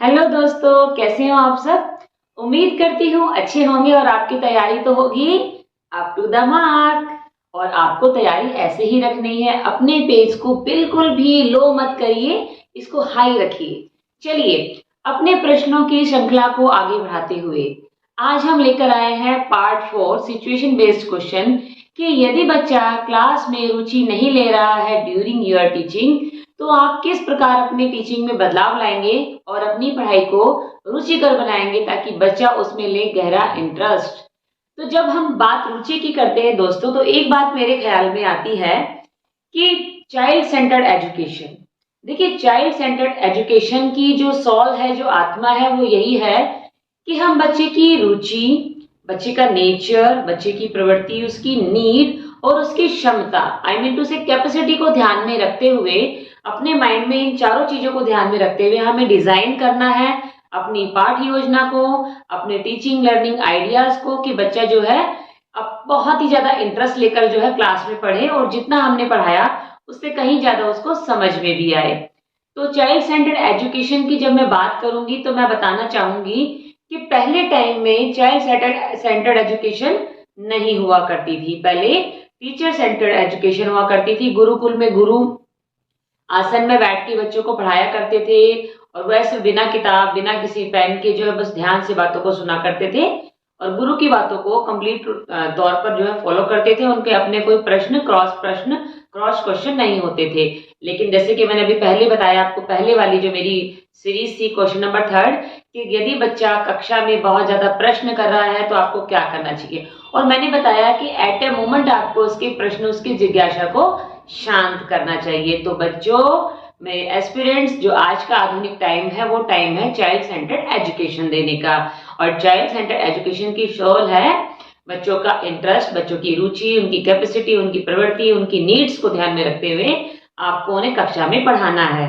Hello दोस्तों, कैसे हो आप सब। उम्मीद करती हूँ अच्छे होंगे और आपकी तैयारी तो होगी अप टू द मार्क। और आपको तैयारी ऐसे ही रखनी है, अपने पेज को बिल्कुल भी लो मत करिए, इसको हाई रखिए। चलिए, अपने प्रश्नों की श्रृंखला को आगे बढ़ाते हुए आज हम लेकर आए हैं पार्ट 4 सिचुएशन बेस्ड क्वेश्चन कि यदि बच्चा क्लास में रुचि नहीं ले रहा है ड्यूरिंग योर टीचिंग, तो आप किस प्रकार अपनी टीचिंग में बदलाव लाएंगे और अपनी पढ़ाई को रुचिकर बनाएंगे ताकि बच्चा उसमें ले गहरा इंटरेस्ट। तो जब हम बात रुचि की करते हैं दोस्तों, तो एक बात मेरे ख्याल में आती है कि चाइल्ड सेंटर्ड एजुकेशन। देखिए, चाइल्ड सेंटर्ड एजुकेशन की जो सोल है, जो आत्मा है, वो यही है कि हम बच्चे की रुचि, बच्चे का नेचर, बच्चे की प्रवृत्ति, उसकी नीड और उसकी क्षमता, आई मीन टू से कैपेसिटी को ध्यान में रखते हुए, अपने माइंड में इन चारों चीजों को ध्यान में रखते हुए हमें डिजाइन करना है अपनी पाठ्य योजना को, अपने टीचिंग लर्निंग आइडियाज को, कि बच्चा जो है अब बहुत ही ज्यादा इंटरेस्ट लेकर जो है क्लास में पढ़े और जितना हमने पढ़ाया उससे कहीं ज्यादा उसको समझ में भी आए। तो चाइल्ड सेंटर्ड एजुकेशन की जब मैं बात करूंगी तो मैं बताना चाहूंगी कि पहले टाइम में चाइल्ड सेंटर्ड एजुकेशन नहीं हुआ करती थी। पहले टीचर सेंटर्ड एजुकेशन हुआ करती थी। गुरुकुल में गुरु आसन में बैठ के बच्चों को पढ़ाया करते थे और वैसे बिना किताब, बिना किसी पेन के जो है बस ध्यान से बातों को सुना करते थे और गुरु की बातों को कंप्लीट तौर पर जो है फॉलो करते थे। उनके अपने कोई प्रश्न क्रॉस क्वेश्चन नहीं होते थे। लेकिन जैसे कि मैंने अभी पहले बताया आपको, पहले वाली जो मेरी सीरीज थी क्वेश्चन नंबर 3, कि यदि बच्चा कक्षा में बहुत ज्यादा प्रश्न कर रहा है तो आपको क्या करना चाहिए, और मैंने बताया कि एट ए मोमेंट आपको उसके प्रश्न, उसकी जिज्ञासा को शांत करना चाहिए। तो बच्चों, मेरे एस्पिरेंट्स, जो आज का आधुनिक टाइम है वो टाइम है चाइल्ड सेंटर्ड एजुकेशन देने का। और चाइल्ड सेंटर्ड एजुकेशन की सोल है बच्चों का इंटरेस्ट, बच्चों की रुचि, उनकी कैपेसिटी, उनकी प्रवृत्ति, उनकी नीड्स को ध्यान में रखते हुए आपको उन्हें कक्षा में पढ़ाना है।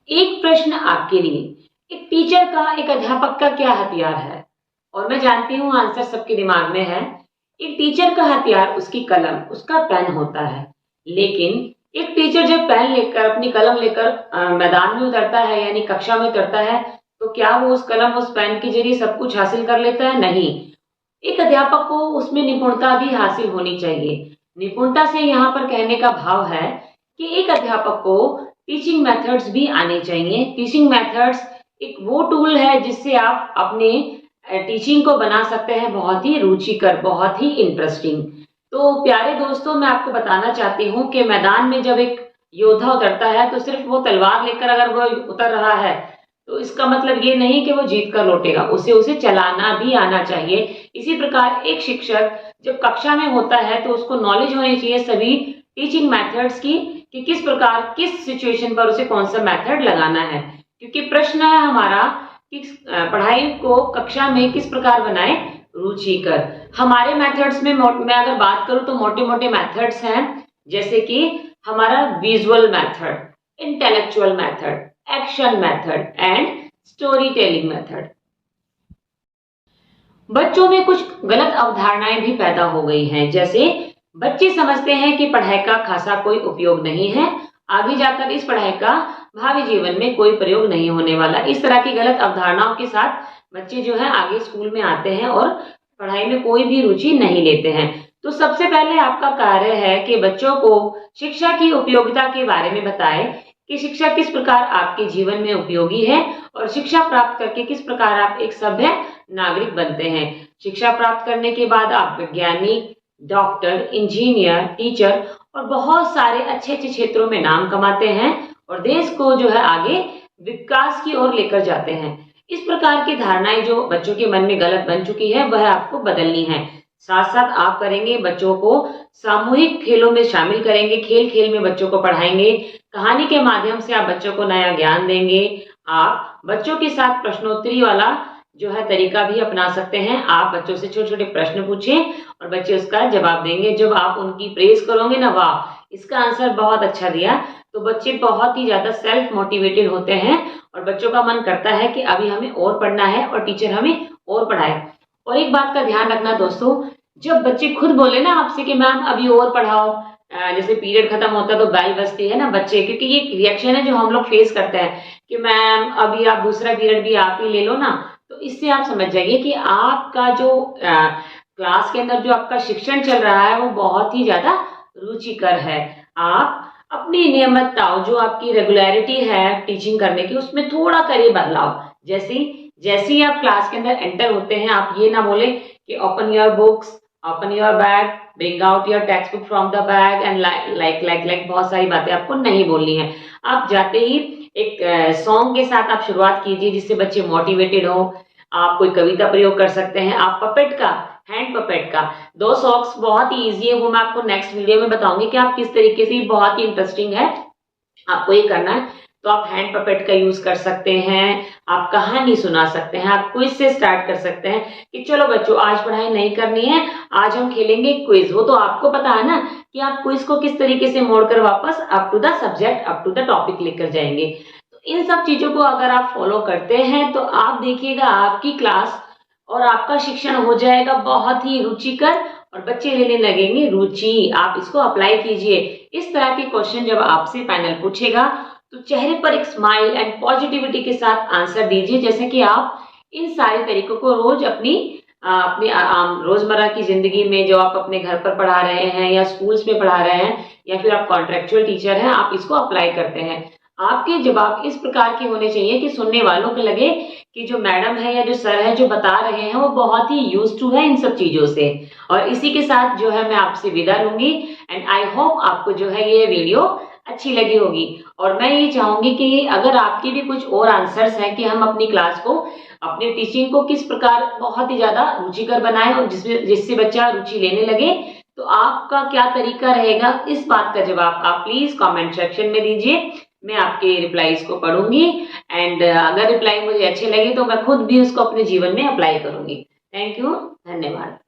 एक प्रश्न आपके लिए, एक टीचर का, एक अध्यापक का क्या हथियार है? और मैं जानती हूँ आंसर सबके दिमाग में है। एक टीचर का हथियार उसकी कलम, उसका पेन होता है। लेकिन एक टीचर जब पेन लेकर, अपनी कलम लेकर मैदान में उतरता है, यानी कक्षा में उतरता है, तो क्या वो उस कलम, उस पेन के जरिए सब कुछ हासिल कर लेता है? नहीं। एक अध्यापक को उसमें निपुणता भी हासिल होनी चाहिए। निपुणता से यहाँ पर कहने का भाव है कि एक अध्यापक को टीचिंग मेथड्स भी आने चाहिए। टीचिंग मेथड्स एक वो टूल है जिससे आप अपने टीचिंग को बना सकते हैं बहुत ही रुचिकर, बहुत ही इंटरेस्टिंग। तो प्यारे दोस्तों, मैं आपको बताना चाहती हूँ कि मैदान में जब एक योद्धा उतरता है तो सिर्फ वो तलवार लेकर अगर वो उतर रहा है तो इसका मतलब ये नहीं कि वो जीत कर लौटेगा, उसे चलाना भी आना चाहिए। इसी प्रकार एक शिक्षक जब कक्षा में होता है तो उसको नॉलेज होनी चाहिए सभी टीचिंग मेथड्स की, कि किस प्रकार, किस सिचुएशन पर उसे कौन सा मेथड लगाना है। क्योंकि प्रश्न है हमारा कि पढ़ाई को कक्षा में किस प्रकार बनाए रुचिकर। हमारे मेथड्स में मैं अगर बात करूं तो मोटे मोटे मेथड्स हैं, जैसे कि हमारा visual method, intellectual method, action method and story telling method. बच्चों में कुछ गलत अवधारणाएं भी पैदा हो गई हैं। जैसे बच्चे समझते हैं कि पढ़ाई का खासा कोई उपयोग नहीं है, आगे जाकर इस पढ़ाई का भावी जीवन में कोई प्रयोग नहीं होने वाला। इस तरह की गलत अवधारणाओं के साथ बच्चे जो है आगे स्कूल में आते हैं और पढ़ाई में कोई भी रुचि नहीं लेते हैं। तो सबसे पहले आपका कार्य है कि बच्चों को शिक्षा की उपयोगिता के बारे में बताएं कि शिक्षा किस प्रकार आपके जीवन में उपयोगी है और शिक्षा प्राप्त करके किस प्रकार आप एक सभ्य नागरिक बनते हैं। शिक्षा प्राप्त करने के बाद आप वैज्ञानिक, डॉक्टर, इंजीनियर, टीचर और बहुत सारे अच्छे अच्छे क्षेत्रों में नाम कमाते हैं और देश को जो है आगे विकास की ओर लेकर जाते हैं। इस प्रकार की धारणाएं जो बच्चों के मन में गलत बन चुकी है, वह आपको बदलनी है। साथ साथ आप करेंगे, बच्चों को सामूहिक खेलों में शामिल करेंगे, खेल खेल में बच्चों को पढ़ाएंगे, कहानी के माध्यम से आप बच्चों को नया ज्ञान देंगे। आप बच्चों के साथ प्रश्नोत्तरी वाला जो है तरीका भी अपना सकते हैं। आप बच्चों से छोटे छोटे प्रश्न पूछें और बच्चे उसका जवाब देंगे। जब आप उनकी प्रेज करोगे ना, वाह इसका आंसर बहुत अच्छा दिया, तो बच्चे बहुत ही ज्यादा सेल्फ मोटिवेटेड होते हैं और बच्चों का मन करता है कि अभी हमें और पढ़ना है और टीचर हमें और पढ़ाए। और एक बात का ध्यान रखना दोस्तों, जब बच्चे खुद बोले ना आपसे कि मैम अभी और पढ़ाओ, जैसे पीरियड खत्म होता है तो बेल बजती है ना बच्चे, क्योंकि ये रिएक्शन है जो हम लोग फेस करते हैं कि मैम अभी आप दूसरा पीरियड भी आप ही ले लो ना। तो इससे आप समझ जाइए कि आपका जो क्लास के अंदर जो आपका शिक्षण चल रहा है वो बहुत ही ज्यादा रुचिकर है। आप अपनी नियमितता जो आपकी रेगुलरिटी है टीचिंग करने की उसमें थोड़ा करिए बदलाव। जैसे ही आप क्लास के अंदर एंटर होते हैं आप ये ना बोले कि open your books, open your bag, bring out your text book from the bag and like बहुत सारी बातें आपको नहीं बोलनी है। आप जाते ही एक सॉन्ग के साथ आप शुरुआत कीजिए जिससे बच्चे मोटिवेटेड हो। आप कोई कविता प्रयोग कर सकते हैं। आप पपेट का, हैंड पपेट का 2 सॉन्ग्स बहुत ही इजी है, वो मैं आपको नेक्स्ट वीडियो में बताऊंगी कि आप किस तरीके से, बहुत ही इंटरेस्टिंग है, आपको ये करना है। तो आप हैंड पपेट का यूज कर सकते हैं, आप कहानी सुना सकते हैं, आप क्विज से स्टार्ट कर सकते हैं कि चलो बच्चों आज पढ़ाई नहीं करनी है, आज हम खेलेंगे क्विज। वो तो आपको पता है ना कि आप क्विज को किस तरीके से मोड़कर वापस up to the subject, up to the topic लेकर जाएंगे। तो इन सब चीजों को अगर आप फॉलो करते हैं तो आप देखिएगा आपकी क्लास और आपका शिक्षण हो जाएगा बहुत ही रुचिकर और बच्चे लेने लगेंगे रुचि। आप इसको अप्लाई कीजिए। इस तरह के क्वेश्चन जब आपसे पैनल पूछेगा तो चेहरे पर एक स्माइल एंड पॉजिटिविटी के साथ आंसर दीजिए, जैसे कि आप इन सारे तरीकों को रोज अपनी रोजमर्रा की जिंदगी में जो आप अपने घर पर पढ़ा रहे हैं या स्कूल्स में पढ़ा रहे हैं या फिर आप कॉन्ट्रेक्चुअल टीचर हैं, आप इसको अप्लाई करते हैं। आपके जवाब इस प्रकार के होने चाहिए कि सुनने वालों को लगे कि जो मैडम है या जो सर है जो बता रहे हैं वो बहुत ही यूज टू है इन सब चीजों से। और इसी के साथ जो है मैं आपसे विदा लूंगी एंड आई होप आपको जो है ये वीडियो अच्छी लगी होगी। और मैं ये चाहूंगी कि अगर आपकी भी कुछ और आंसर्स हैं कि हम अपनी क्लास को, अपने टीचिंग को किस प्रकार बहुत ही ज्यादा रुचिकर बनाएं और जिससे बच्चा रुचि लेने लगे, तो आपका क्या तरीका रहेगा, इस बात का जवाब आप प्लीज कमेंट सेक्शन में दीजिए। मैं आपके रिप्लाईज को पढ़ूंगी एंड अगर रिप्लाई मुझे अच्छे लगे तो मैं खुद भी उसको अपने जीवन में अप्लाई करूंगी। थैंक यू, धन्यवाद।